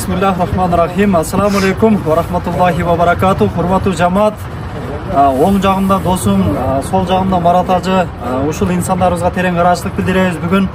Bismillahirrahmanirrahim. Assalamu alaikum wa rahmatullahi wa barakatuh. Hurmatu жамаат. Оң жағымда досым, сол жағымда Марат ажы. Ушул инсандарыбызга терең ыраачылык билдиребиз. Бүгүн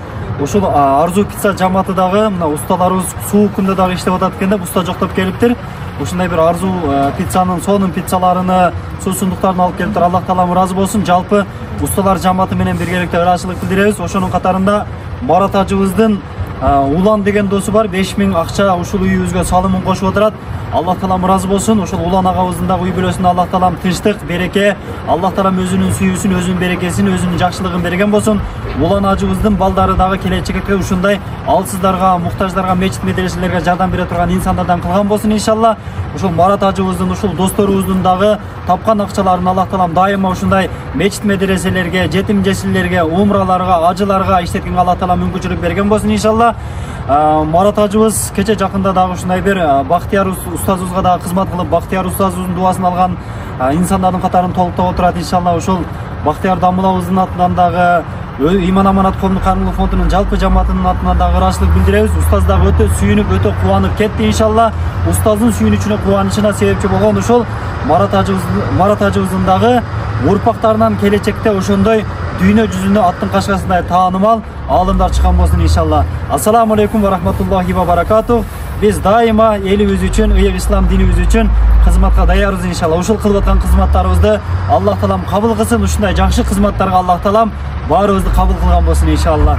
ушул Арзу пицца жамаатыдагы мына усталарыбыз суук күндө дагы иштеп атат экенде, уста жоктоп келиптир. Ушундай бир Арзу пиццанын сонун пиццаларыны, суусундуктарын алып келиптир. Аллах таалам ыраазы болсун. Жалпы усталар жамааты менен биргеликте ыраачылык билдиребиз. Ошонун катарында Марат ажыбыздын Улан деген досу бар, 5000 акча ушул үйүбүзгө салымын кошуп отурат. Аллах таалам ыраазы болсун. Ушул Улан агабыздын дагы үй бүлөсүнө Аллах таалам тынчтык, береке, Аллах таалам өзүнүн сүйүүсүн, өзүнүн берекесин, өзүнүн жакшылыгын берген болсун. Улан ажыбыздын балдары дагы келечекке ушундай алсыздарга, муктаждарга, мечит медреселерге жардам бере турган инсандардан кылган болсун иншалла. Ушул Марат ажыбыздын, ушул досторубуздун дагы тапкан акчаларын Аллах таалам дайыма ушундай мечит медреселерге, жетим жесирлерге, умраларга, ажыларга иштеткенге Аллах таалам мүмкүнчүлүк берген болсун иншалла. Марат ажыбыз кече жакында дагы ушундай бир Бактияр устазыбызга дагы кызмат кылып, Бактияр устазыбыздын дуасын алган инсандардын катарын толуктап отурат иншалла. Ушул Бактияр Дамулабыздын атынан дагы Иман Аманат коомдук кайрымдуулук фондунун жалпы жамаатынын атынан дагы ыраачылык билдиребиз. Устаз дагы өтө сүйүнүп, өтө кубанып кетти иншалла. Устаздын сүйүнүчүнө, кубанычына себепчи болгон ушул Марат ажыбыздын дагы урпактарынан келечекте ошондой дүйнө жүзүнө аттын кашкасындай таанымал аалымдар чыккан болсун иншалла. Ассаламу алейкум ва рахматуллахи ва баракатух. Биз дайыма элибиз үчүн, ыйык ислам динибиз үчүн кызматка даярбыз иншалла. Ушул кылып аткан кызматтарыбызды Аллах таалам кабыл кылсын. Ушундай жакшы кызматтарга Аллах таалам баарыбызды кабыл кылган болсун иншалла.